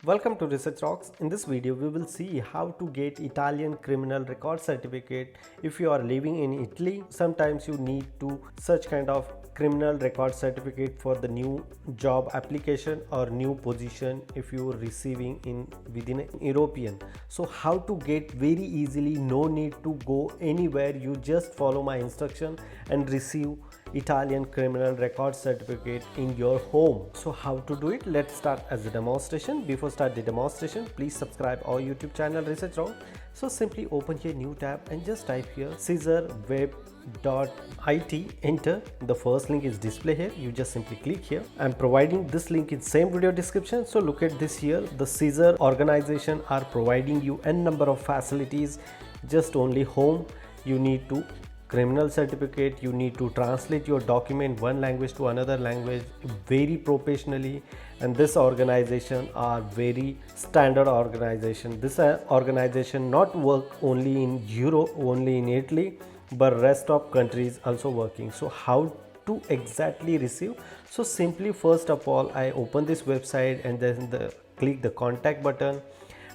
Welcome to Research Rocks. In this video, we will see how to get Italian criminal record certificate if you are living in Italy. Sometimes you need to such kind of criminal record certificate for the new job application or new position if you are receiving in within European. So how to get very easily, no need to go anywhere. You just follow my instruction and receive Italian criminal record certificate in your home. So how to do it? Let's start as a demonstration. Before start the demonstration, please subscribe our YouTube channel Research Rock. So simply open your new tab and just type here caesarweb.it. Enter. The first link is display here. You just simply click here. I'm providing this link in same video description. So look at this here. The Caesar organization are providing you n number of facilities. Just only home you need to criminal certificate, you need to translate your document one language to another language very professionally, and this organization are very standard organization. This organization not work only in Europe, only in Italy, but rest of countries also working. So how to exactly receive? So simply first of all I open this website and then click the contact button,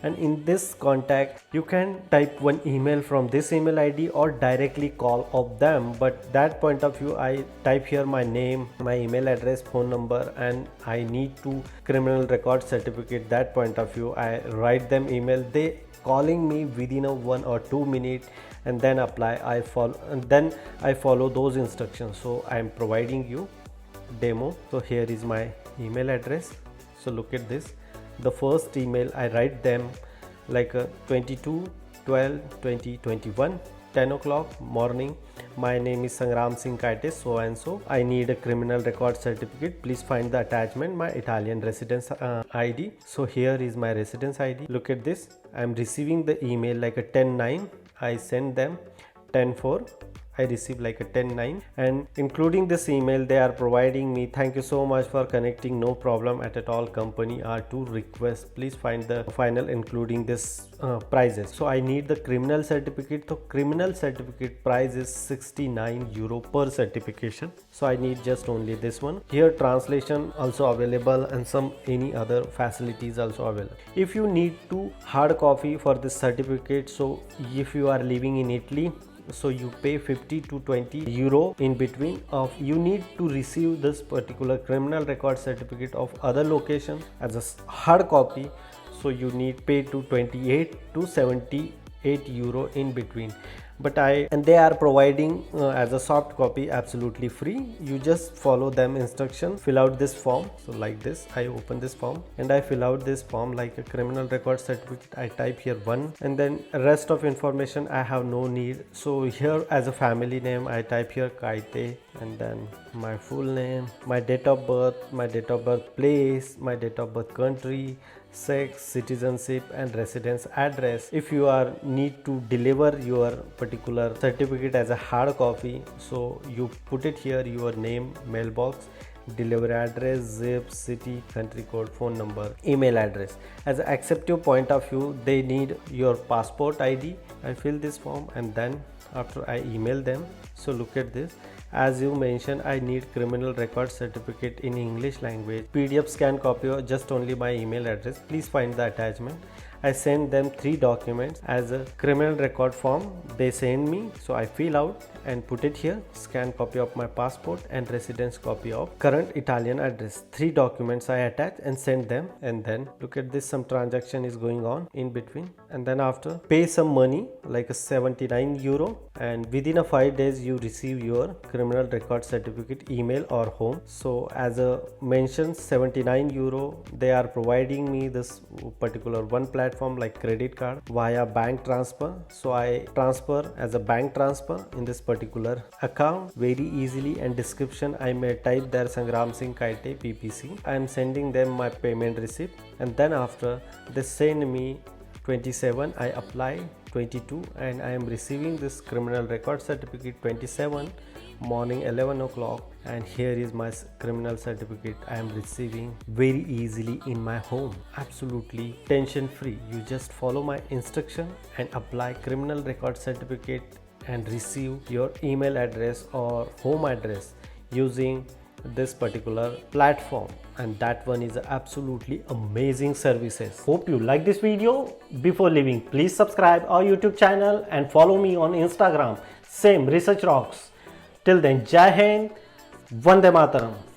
and in this contact you can type one email from this email ID or directly call of them. But that point of view I type here my name, my email address, phone number, and I need to criminal record certificate. That point of view I write them email, they calling me within a 1 or 2 minutes, and then apply. I follow and then I follow those instructions. So I am providing you demo. So here is my email address. So look at this. The first email I write them like 22/12/2021 10 o'clock morning. My name is Sangram Singh Kaite, so and so. I need a criminal record certificate. Please find the attachment, my Italian residence ID. So here is my residence ID. Look at this. I am receiving the email like a 10/9. I send them 10/4. I received like a 10/9, and including this email they are providing me, thank you so much for connecting, no problem at all, company are to request, please find the final including this prices. So I need the criminal certificate. So criminal certificate price is €69 per certification. So I need just only this one. Here translation also available and some any other facilities also available. If you need to hard copy for this certificate, so if you are living in Italy, so you pay 50 to 20 euro in between of you need to receive this particular criminal record certificate of other location as a hard copy. So you need pay to 28 to 78 euro in between, but they are providing as a soft copy absolutely free. You just follow them instruction, fill out this form. So like this, I open this form and I fill out this form like a criminal record certificate. I type here one, and then rest of information I have no need. So here as a family name I type here Kaite, and then my full name, my date of birth, place, my date of birth country, sex, citizenship, and residence address. If you are need to deliver your particular certificate as a hard copy, so you put it here, your name, mailbox, delivery address, zip, city, country code, phone number, email address. As an acceptive point of view, they need your passport ID. I fill this form and then after I email them. So look at this. As you mentioned, I need criminal record certificate in English language, PDF scan copy or just only my email address, please find the attachment. I send them 3 documents as a criminal record form they send me. So I fill out and put it here, scan copy of my passport and residence copy of current Italian address. 3 documents I attach and send them, and then look at this, some transaction is going on in between, and then after pay some money like a 79 euro, and within a 5 days you receive your criminal record certificate email or home. So as a mentioned 79 euro, they are providing me this particular one platform like credit card via bank transfer. So I transfer as a bank transfer in this particular account very easily, and description I may type there Sangram Singh Kaite PPC. I am sending them my payment receipt, and then after they send me 27, I apply 22, and I am receiving this criminal record certificate 27 morning 11 o'clock, and here is my criminal certificate I am receiving very easily in my home, absolutely tension free. You just follow my instruction and apply criminal record certificate and receive your email address or home address using this particular platform, and that one is absolutely amazing services. Hope you like this video. Before leaving, please subscribe our YouTube channel and follow me on Instagram, same Research Rocks. Till then, Jai Hind, Vande Mataram.